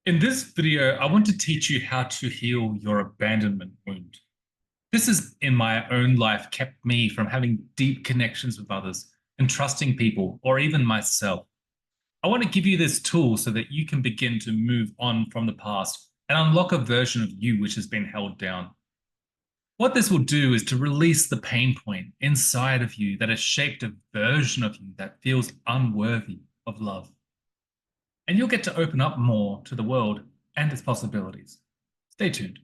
In this video, I want to teach you how to heal your abandonment wound. This has, in my own life, kept me from having deep connections with others and trusting people or even myself. I want to give you this tool so that you can begin to move on from the past and unlock a version of you which has been held down. What this will do is to release the pain point inside of you that has shaped a version of you that feels unworthy of love. And you'll get to open up more to the world and its possibilities. Stay tuned.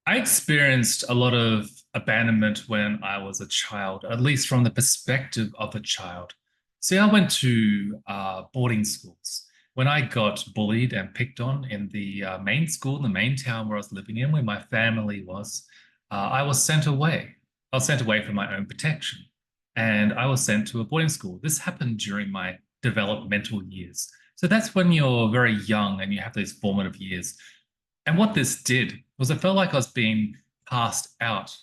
I experienced a lot of abandonment when I was a child, at least from the perspective of a child. See, I went to boarding schools. When I got bullied and picked on in the main school, the main town where I was living in, where my family was, I was sent away. I was sent away for my own protection. And I was sent to a boarding school. This happened during my developmental years. So that's when you're very young and you have those formative years. And what this did was it felt like I was being cast out.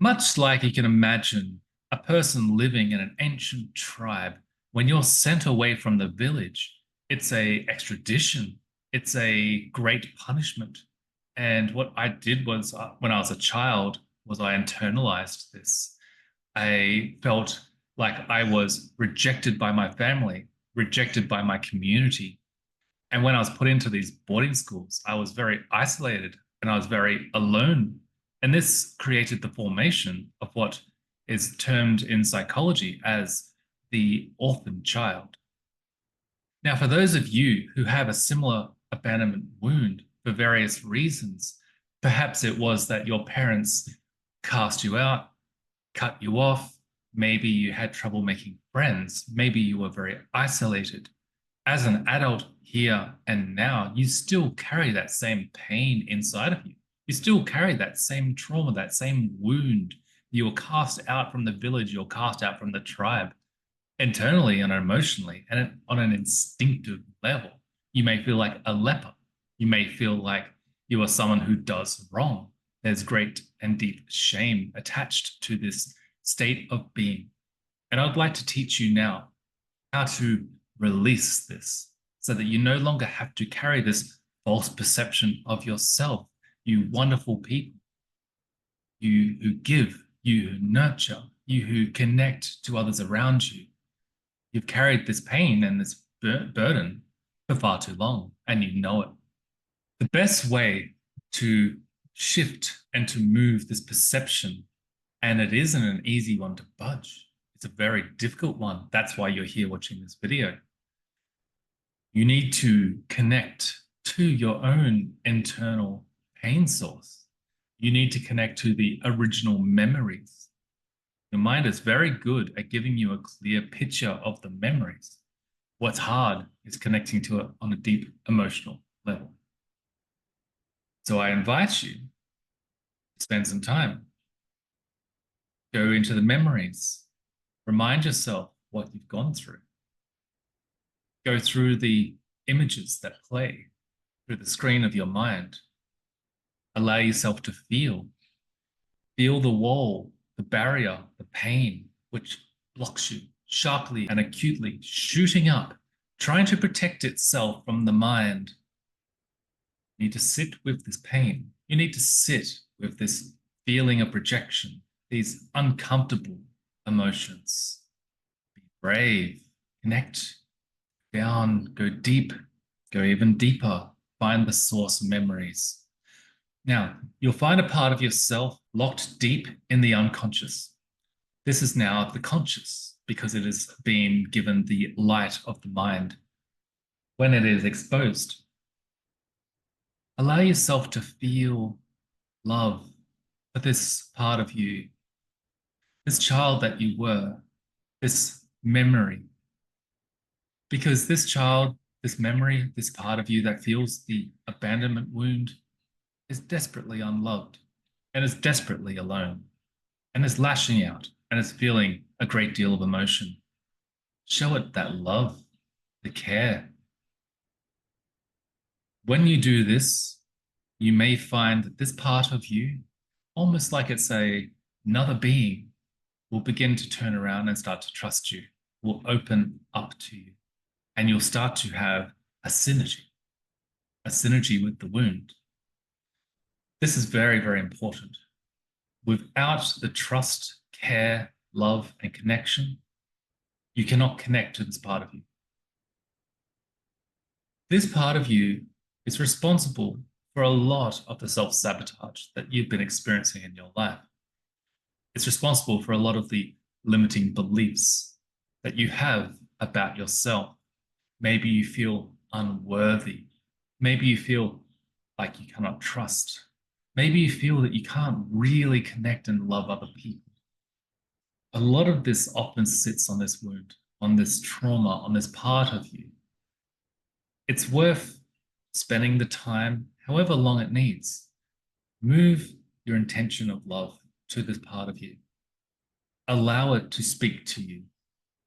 Much like you can imagine a person living in an ancient tribe, when you're sent away from the village, it's a extradition. It's a great punishment. And what I did was, when I was a child, was I internalized this. I felt like I was rejected by my family, rejected by my community, and when I was put into these boarding schools, I was very isolated and I was very alone. And this created the formation of what is termed in psychology as the orphan child. Now, for those of you who have a similar abandonment wound for various reasons, perhaps it was that your parents cast you out, cut you off, maybe you had trouble making friends, maybe you were very isolated. As an adult here and now, you still carry that same pain inside of you. You still carry that same trauma, that same wound. You were cast out from the village, you're cast out from the tribe, internally and emotionally, and on an instinctive level. You may feel like a leper. You may feel like you are someone who does wrong. There's great and deep shame attached to this state of being. And I'd like to teach you now how to release this so that you no longer have to carry this false perception of yourself, you wonderful people, you who give, you who nurture, you who connect to others around you. You've carried this pain and this burden for far too long, and you know it. The best way to shift and to move this perception, and it isn't an easy one to budge, it's a very difficult one. That's why you're here watching this video. You need to connect to your own internal pain source. You need to connect to the original memories. Your mind is very good at giving you a clear picture of the memories. What's hard is connecting to it on a deep emotional level. So I invite you to spend some time. Go into the memories. Remind yourself what you've gone through. Go through the images that play through the screen of your mind. Allow yourself to feel. Feel the wall, the barrier, the pain, which blocks you sharply and acutely, shooting up, trying to protect itself from the mind. You need to sit with this pain. You need to sit with this feeling of rejection, these uncomfortable emotions. Be brave, connect down, go deep, go even deeper, find the source memories. Now, you'll find a part of yourself locked deep in the unconscious. This is now the conscious because it is being given the light of the mind. When it is exposed, allow yourself to feel love for this part of you, this child that you were, this memory. Because this child, this memory, this part of you that feels the abandonment wound is desperately unloved and is desperately alone and is lashing out and it's feeling a great deal of emotion, show it that love, the care. When you do this, you may find that this part of you, almost like it's another being, will begin to turn around and start to trust you, will open up to you, and you'll start to have a synergy with the wound. This is very, very important. Without the trust, care, love, and connection, you cannot connect to this part of you. This part of you is responsible for a lot of the self-sabotage that you've been experiencing in your life. It's responsible for a lot of the limiting beliefs that you have about yourself. Maybe you feel unworthy. Maybe you feel like you cannot trust. Maybe you feel that you can't really connect and love other people. A lot of this often sits on this wound, on this trauma, on this part of you. It's worth spending the time, however long it needs. Move your intention of love to this part of you. Allow it to speak to you.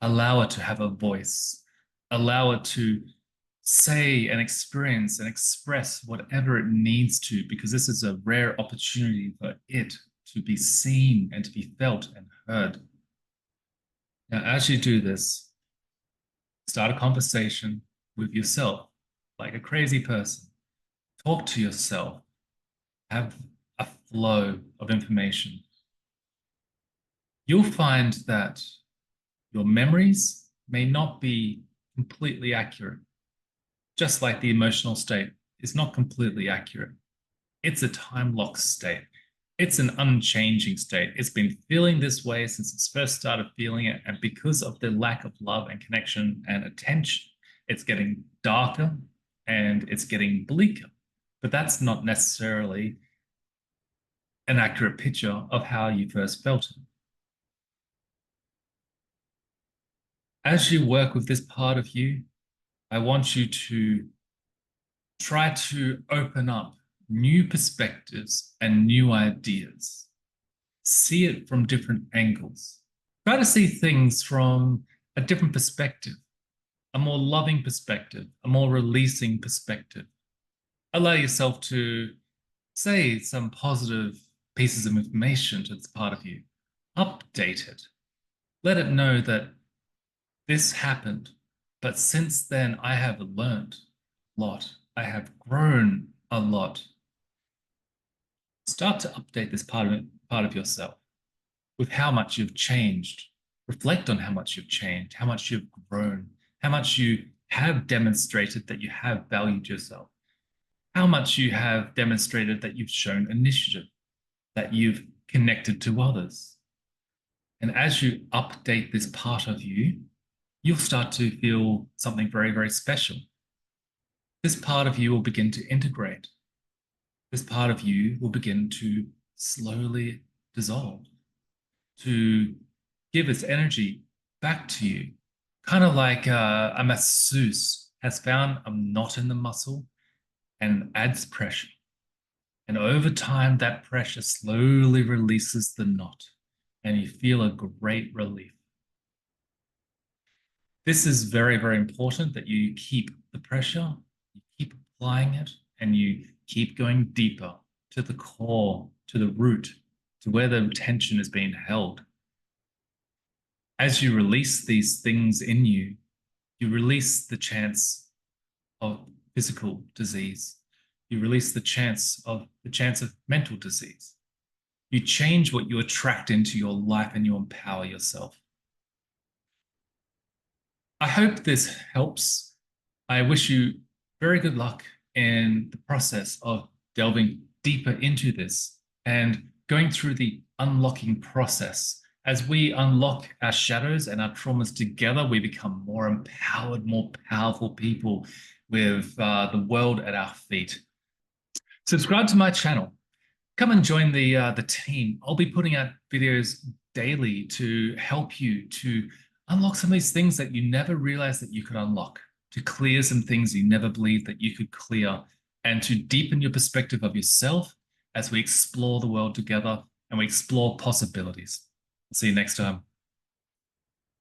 Allow it to have a voice. Allow it to say and experience and express whatever it needs to, because this is a rare opportunity for it to be seen and to be felt and heard. Now, as you do this, start a conversation with yourself like a crazy person. Talk to yourself. Have a flow of information. You'll find that your memories may not be completely accurate, just like the emotional state is not completely accurate. It's a time-locked state. It's an unchanging state. It's been feeling this way since it's first started feeling it, and because of the lack of love and connection and attention, it's getting darker and it's getting bleaker. But that's not necessarily an accurate picture of how you first felt it. As you work with this part of you, I want you to try to open up new perspectives and new ideas. See it from different angles. Try to see things from a different perspective, a more loving perspective, a more releasing perspective. Allow yourself to say some positive pieces of information to this part of you. Update it. Let it know that this happened, but since then I have learned a lot. I have grown a lot. Start to update this part of yourself with how much you've changed. Reflect on how much you've changed, how much you've grown, how much you have demonstrated that you have valued yourself, how much you have demonstrated that you've shown initiative, that you've connected to others. And as you update this part of you, you'll start to feel something very, very special. This part of you will begin to integrate. This part of you will begin to slowly dissolve, to give its energy back to you, kind of like a masseuse has found a knot in the muscle and adds pressure. And over time, that pressure slowly releases the knot, and you feel a great relief. This is very, very important that you keep the pressure, you keep applying it, and you keep going deeper to the core, to the root, to where the tension is being held. As you release these things in you, you release the chance of physical disease. You release the chance of mental disease. You change what you attract into your life and you empower yourself. I hope this helps. I wish you very good luck in the process of delving deeper into this and going through the unlocking process. As we unlock our shadows and our traumas together, we become more empowered, more powerful people with the world at our feet. Subscribe to my channel. Come and join the team. I'll be putting out videos daily to help you to unlock some of these things that you never realized that you could unlock, to clear some things you never believed that you could clear, and to deepen your perspective of yourself as we explore the world together and we explore possibilities. See you next time.